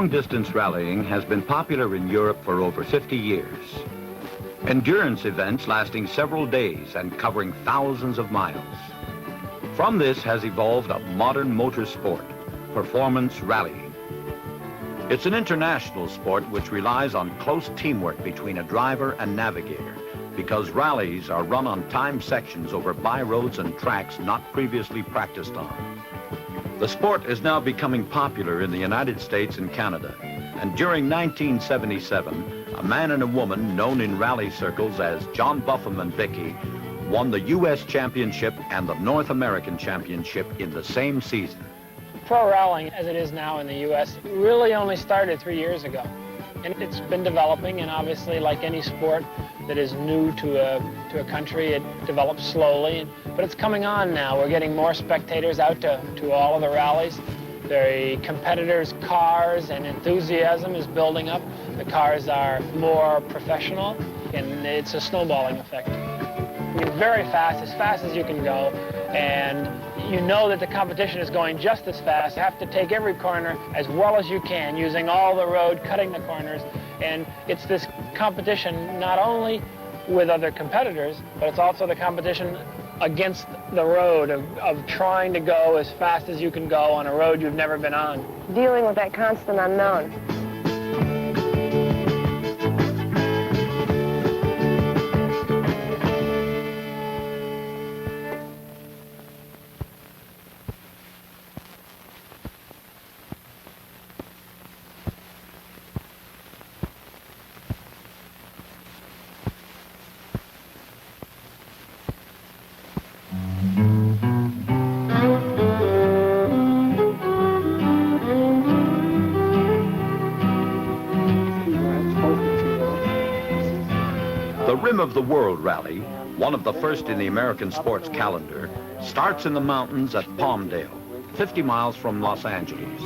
Long-distance rallying has been popular in Europe for over 50 years. Endurance events lasting several days and covering thousands of miles. From this has evolved a modern motor sport, performance rallying. It's an international sport which relies on close teamwork between a driver and navigator, because rallies are run on timed sections over byroads and tracks not previously practiced on. The sport is now becoming popular in the United States and Canada, and during 1977, a man and a woman known in rally circles as John Buffum and Vicky won the U.S. Championship and the North American Championship in the same season. Pro rallying, as it is now in the U.S., really only started 3 years ago. And it's been developing, and obviously, like any sport that is new to a country, it develops slowly. But it's coming on now. We're getting more spectators out to all of the rallies. The competitors' cars and enthusiasm is building up. The cars are more professional, and it's a snowballing effect. You're very fast as you can go, and you know that the competition is going just as fast. You have to take every corner as well as you can, using all the road, cutting the corners, and it's this competition not only with other competitors, but it's also the competition against the road of trying to go as fast as you can go on a road you've never been on. Dealing with that constant unknown. The Rim of the World Rally, one of the first in the American sports calendar, starts in the mountains at Palmdale, 50 miles from Los Angeles.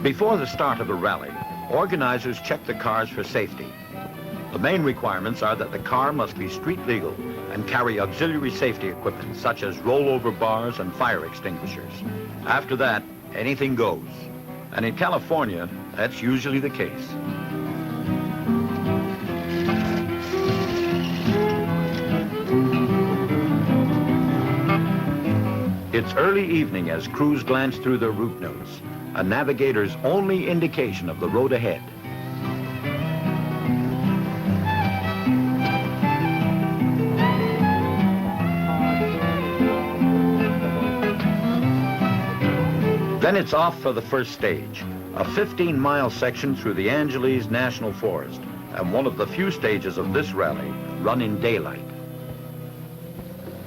Before the start of a rally, organizers check the cars for safety. The main requirements are that the car must be street legal and carry auxiliary safety equipment such as rollover bars and fire extinguishers. After that, anything goes. And in California, that's usually the case. It's early evening as crews glance through their route notes, a navigator's only indication of the road ahead. Then it's off for the first stage, a 15-mile section through the Angeles National Forest, and one of the few stages of this rally run in daylight.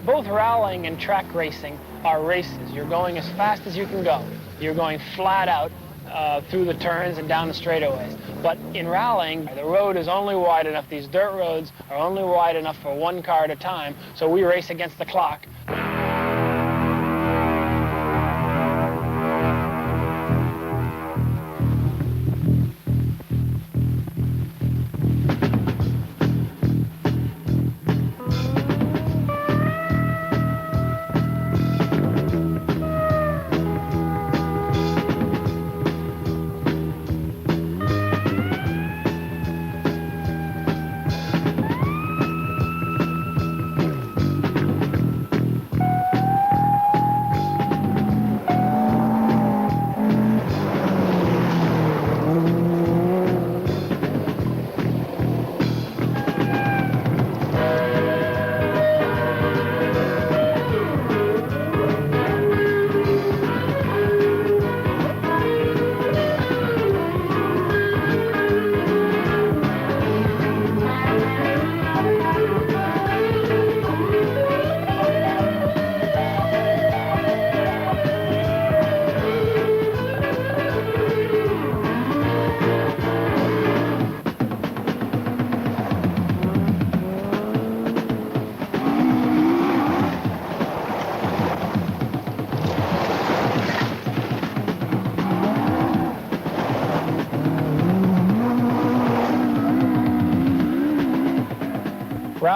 Both rallying and track racing are races. You're going as fast as you can go. You're going flat out through the turns and down the straightaways. But in rallying, the road is only wide enough, these dirt roads are only wide enough for one car at a time, so we race against the clock.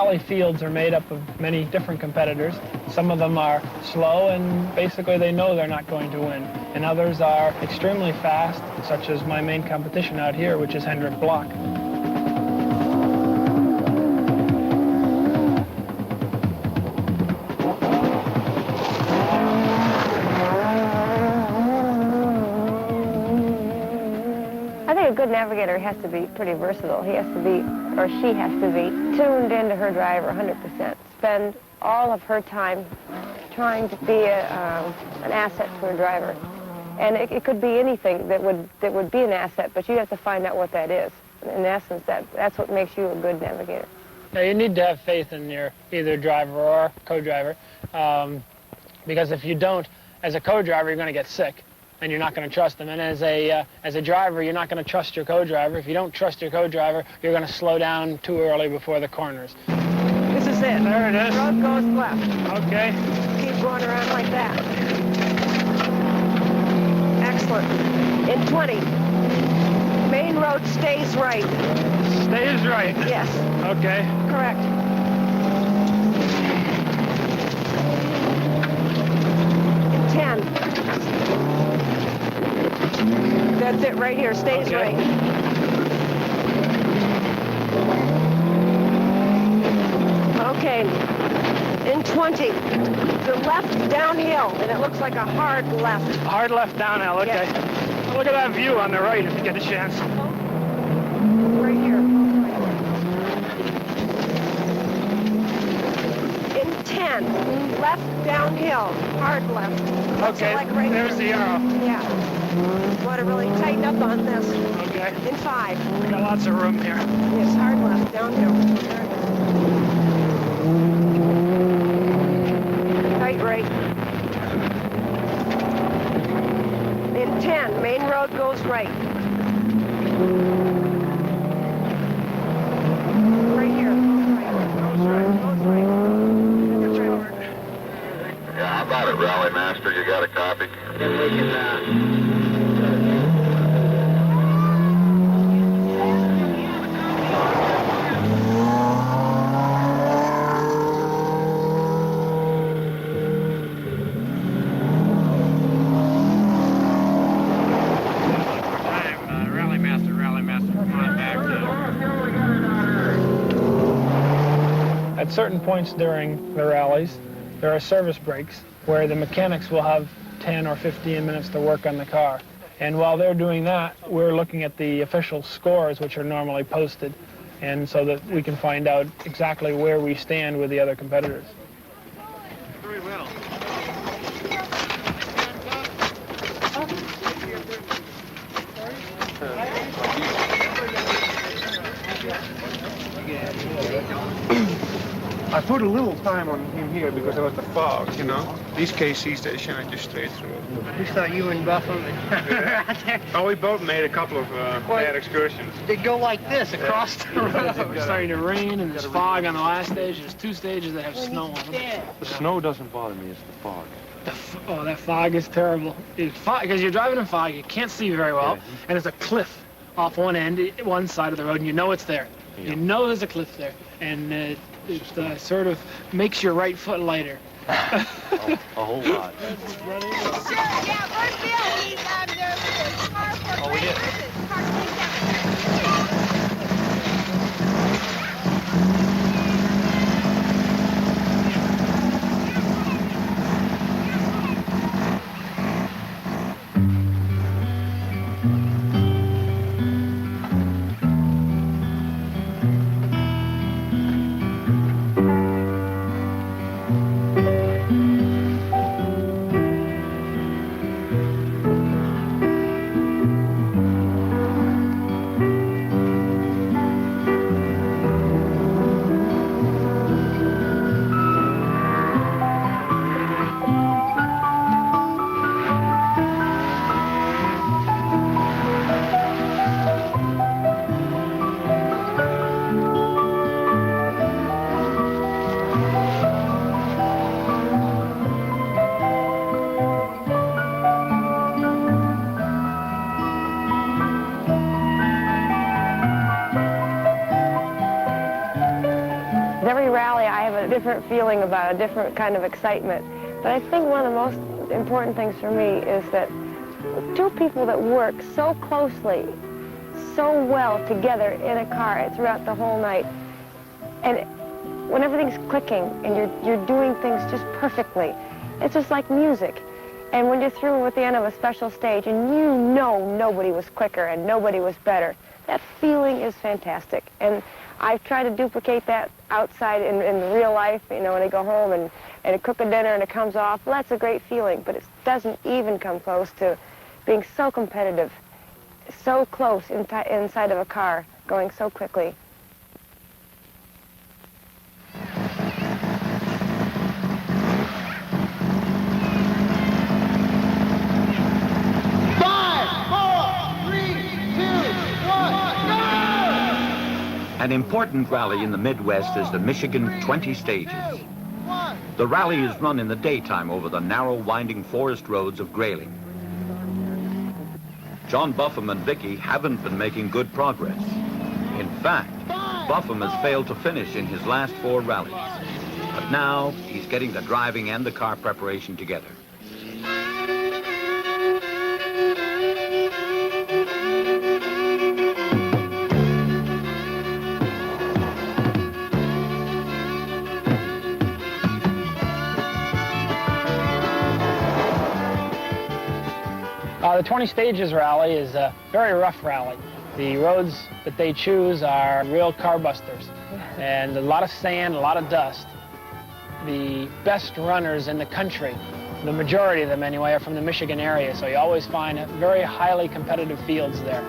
rally fields are made up of many different competitors. Some of them are slow and basically they know they're not going to win. And others are extremely fast, such as my main competition out here, which is Hendrik Block. I think a good navigator has to be pretty versatile. He has to be, or she has to be, tuned into her driver 100%. Spend all of her time trying to be an asset to her driver. And it could be anything that would be an asset, but you have to find out what that is. In essence, that's what makes you a good navigator. Now, you need to have faith in your either driver or co-driver, because if you don't, as a co-driver, you're going to get sick, and you're not going to trust them. And as a driver, you're not going to trust your co-driver. If you don't trust your co-driver, you're going to slow down too early before the corners. This is it. There it is. The road goes left. Okay. Keep going around like that. Excellent. In 20. Main road stays right. Stays right. Yes. Okay. Correct. In 10. That's it right here. Stays Okay. right. Okay. In 20. The left downhill, and it looks like a hard left. Hard left downhill, okay. Yes. Look at that view on the right if you get a chance. Right here. In 10, left downhill, hard left. Looks Okay, like right there's the here. arrow. Yeah. Want to really tighten up on this. Okay. In 5. We got lots of room here. Yes, hard left, downhill. Tight right. In 10, main road goes right. Right here. Goes right. Goes right. Goes right. Yeah, how about it, Rally Master? You got a copy? At certain points during the rallies, there are service breaks where the mechanics will have 10 or 15 minutes to work on the car. And while they're doing that, we're looking at the official scores, which are normally posted, and so that we can find out exactly where we stand with the other competitors. Very well. I put a little time on him here because there was the fog, you know. These KC station, I just straight through. We saw you and Buffum. Oh, we both made a couple of bad excursions. They go like this across the road. It's starting to rain, and there's fog on the last stage. There's 2 stages that have snow on them. The snow doesn't bother me, it's the fog. Oh, that fog is terrible. Because you're driving in fog, you can't see very well, and there's a cliff off one end, one side of the road, and you know it's there. Yeah. You know there's a cliff there, and it sort of makes your right foot lighter. A whole lot. Sure, yeah, where's Bill? He's there with his car for Oh, we did. different feeling about it, a different kind of excitement. But I think one of the most important things for me is that two people that work so closely, so well together in a car throughout the whole night, and when everything's clicking and you're doing things just perfectly, it's just like music. And when you're through at the end of a special stage and you know nobody was quicker and nobody was better, that feeling is fantastic. And I've tried to duplicate that outside in real life, you know, when I go home and cook a dinner and it comes off. Well, that's a great feeling, but it doesn't even come close to being so competitive, so close inside of a car, going so quickly. An important rally in the Midwest is the Michigan 20 Stages. The rally is run in the daytime over the narrow, winding forest roads of Grayling. John Buffum and Vicky haven't been making good progress. In fact, Buffum has failed to finish in his last 4 rallies. But now he's getting the driving and the car preparation together. The 20 Stages rally is a very rough rally. The roads that they choose are real car busters, and a lot of sand, a lot of dust. The best runners in the country, the majority of them anyway, are from the Michigan area, so you always find very highly competitive fields there.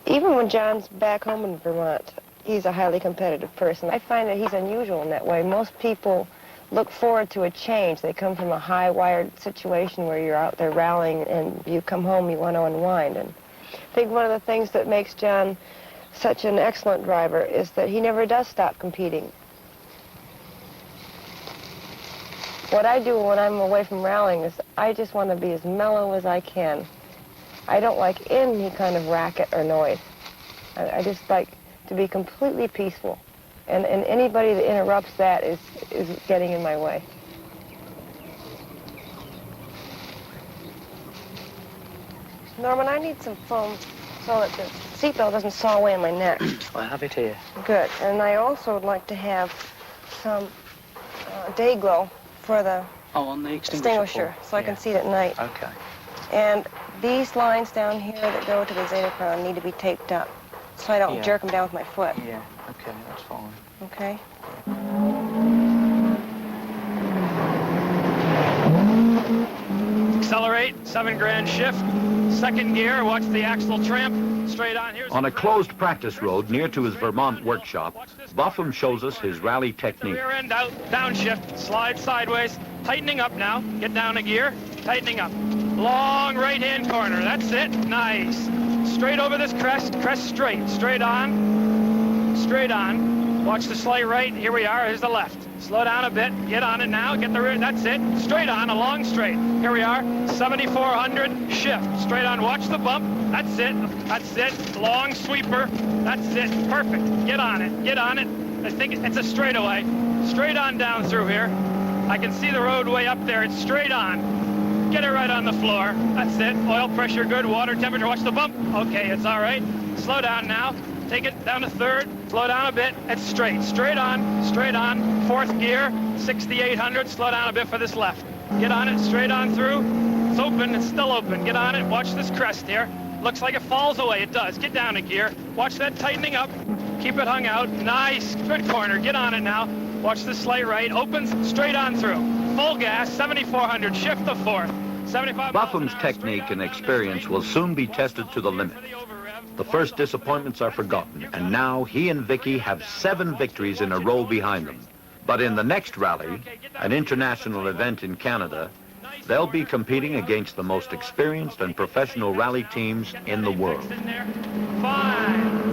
Even when John's back home in Vermont, he's a highly competitive person. I find that he's unusual in that way. Most people look forward to a change. They come from a high-wired situation where you're out there rallying and you come home, you want to unwind. And I think one of the things that makes John such an excellent driver is that he never does stop competing. What I do when I'm away from rallying is I just want to be as mellow as I can. I don't like any kind of racket or noise. I just like to be completely peaceful. And anybody that interrupts that is getting in my way. Norman, I need some foam so that the seatbelt doesn't saw away on my neck. I have it here. Good. And I also would like to have some day glow for the on the extinguisher so I can see it at night. Okay. And these lines down here that go to the Zeta crown need to be taped up so I don't jerk them down with my foot. Yeah, okay, that's fine. Okay? Accelerate, 7 grand shift, 2nd gear, watch the axle tramp, straight on. Here's On a closed practice road near to his Vermont workshop, Buffum shows us his rally technique. Rear end out, downshift, slide sideways, tightening up now, get down a gear, tightening up. Long right-hand corner, that's it, nice. Straight over this crest, crest straight, straight on, watch the slight right, here we are, here's the left. Slow down a bit, get on it now, get the rear, that's it, straight on, a long straight. Here we are, 7,400, shift, straight on, watch the bump, that's it, long sweeper, that's it, perfect, get on it. I think it's a straightaway, straight on down through here. I can see the roadway up there, it's straight on. Get it right on the floor. That's it. Oil pressure good. Water temperature. Watch the bump. Okay, it's all right. slow down now. Take it down to third, slow down a bit. It's straight, straight on, fourth gear, 6,800, slow down a bit for this left. Get on it, straight on through. It's open, it's still open. Get on it, watch this crest here. Looks like it falls away, it does. Get down a gear, watch that tightening up. Keep it hung out, nice, good corner, get on it now. Watch this slight right, opens, straight on through. Full gas, 7,400, shift to fourth. 75 Buffum's technique and experience will soon be tested to the limit. The first disappointments are forgotten, and now he and Vicky have 7 victories in a row behind them. But in the next rally, an international event in Canada, they'll be competing against the most experienced and professional rally teams in the world. 5.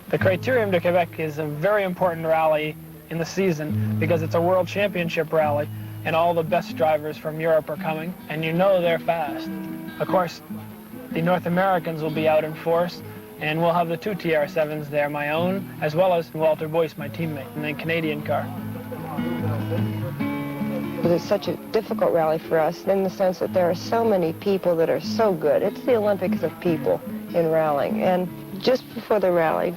The Criterium de Quebec is a very important rally in the season because it's a world championship rally and all the best drivers from Europe are coming, and you know they're fast. Of course, the North Americans will be out in force, and we'll have the 2 TR7s there, my own, as well as Walter Boyce, my teammate, and the Canadian car. It's such a difficult rally for us in the sense that there are so many people that are so good. It's the Olympics of people in rallying, and just before the rally,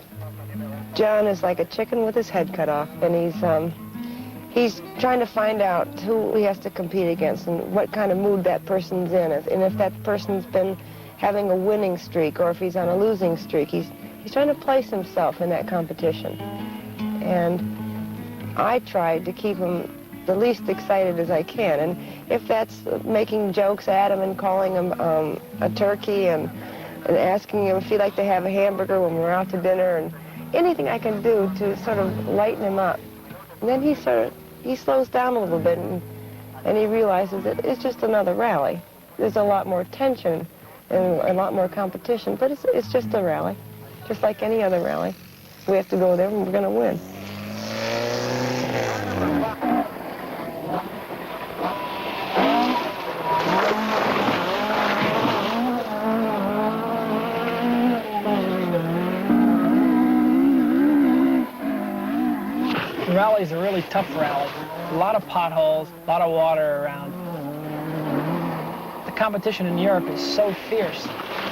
John is like a chicken with his head cut off, and he's trying to find out who he has to compete against and what kind of mood that person's in, and if that person's been having a winning streak or if he's on a losing streak. He's trying to place himself in that competition. And I tried to keep him the least excited as I can, and if that's making jokes at him and calling him a turkey and asking him if he'd like to have a hamburger when we're out to dinner, and anything I can do to sort of lighten him up. And then he slows down a little bit and he realizes that it's just another rally. There's a lot more tension and a lot more competition, but it's just a rally, just like any other rally. We have to go there and we're going to win. The rally is a really tough rally. A lot of potholes, a lot of water around. The competition in Europe is so fierce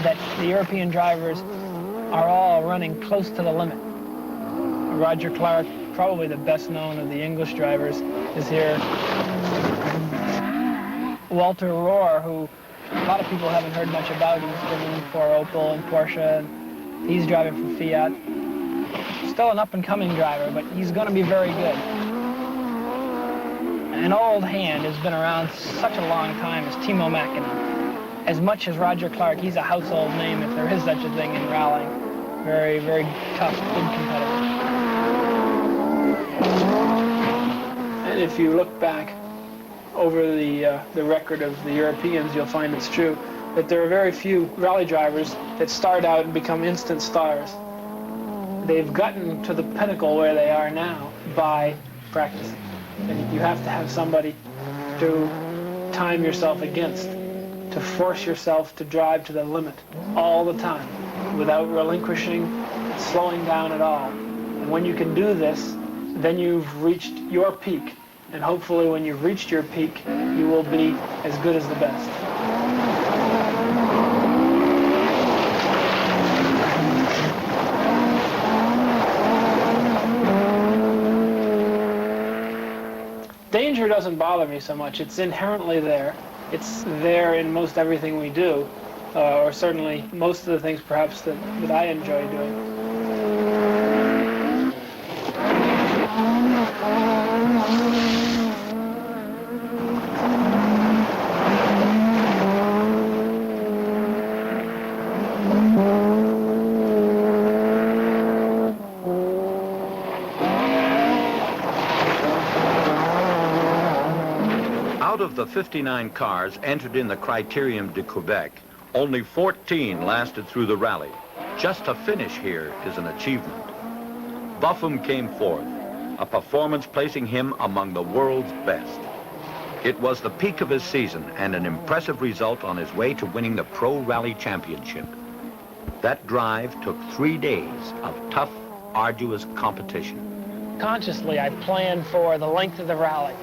that the European drivers are all running close to the limit. Roger Clark, probably the best known of the English drivers, is here. Walter Rohr, who a lot of people haven't heard much about. He's driven for Opel and Porsche, and he's driving for Fiat. Still an up-and-coming driver, but he's going to be very good. An old hand has been around such a long time as Timo Mäkinen. As much as Roger Clark, he's a household name, if there is such a thing in rallying. Very, very tough, good competitor. And if you look back over the record of the Europeans, you'll find it's true that there are very few rally drivers that start out and become instant stars. They've gotten to the pinnacle where they are now by practicing. And you have to have somebody to time yourself against, to force yourself to drive to the limit all the time without relinquishing, slowing down at all. And when you can do this, then you've reached your peak. And hopefully when you've reached your peak, you will be as good as the best. Danger doesn't bother me so much. It's inherently there. It's there in most everything we do, or certainly most of the things perhaps that I enjoy doing. Out of the 59 cars entered in the Criterium de Quebec, only 14 lasted through the rally. Just to finish here is an achievement. Buffum came fourth, a performance placing him among the world's best. It was the peak of his season and an impressive result on his way to winning the Pro Rally Championship. That drive took 3 days of tough, arduous competition. Consciously, I plan for the length of the rally.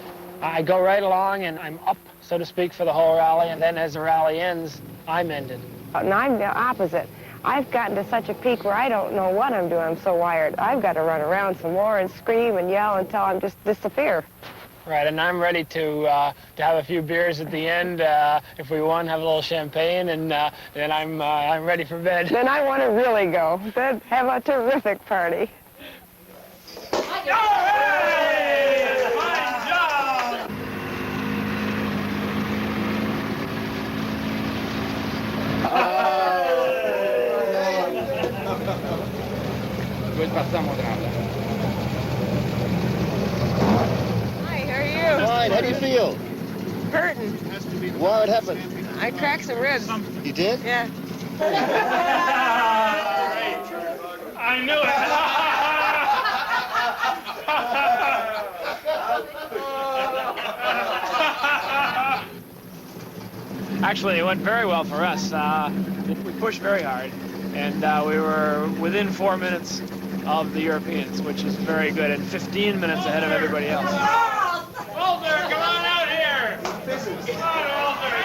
I go right along and I'm up, so to speak, for the whole rally, and then as the rally ends, I'm ended. And I'm the opposite. I've gotten to such a peak where I don't know what I'm doing. I'm so wired. I've got to run around some more and scream and yell until I'm just disappear. Right, and I'm ready to have a few beers at the end. If we won, have a little champagne, and then I'm ready for bed. Then I want to really go. Then have a terrific party. Hi, how are you? Fine, how do you feel? Hurting. What happened? I cracked some ribs. You did? Yeah. I knew it! Actually, it went very well for us. We pushed very hard, and we were within 4 minutes of the Europeans, which is very good, and 15 minutes ahead of everybody else. Walter, come on out here! Come on, Walter!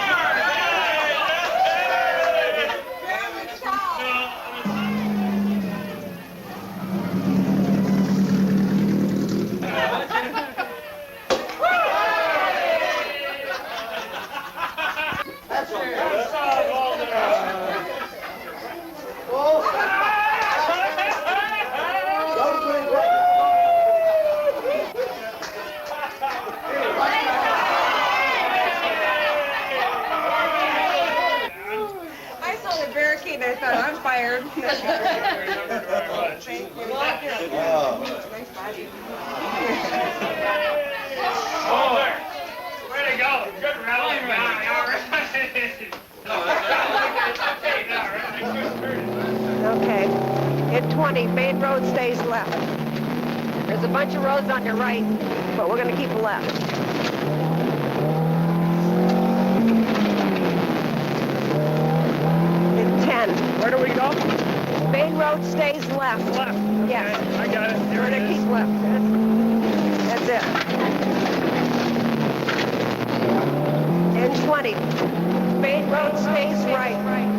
I thought I'm fired. Thank you very much. Walter, way to go. Good rally. Okay. At 20, main road stays left. There's a bunch of roads on your right, but we're going to keep left. At 10. Where do we go? Main road stays left. Left. Yes. Okay, I got it. Here We're it going to is. keep left. That's it. And 20. Main road stays right.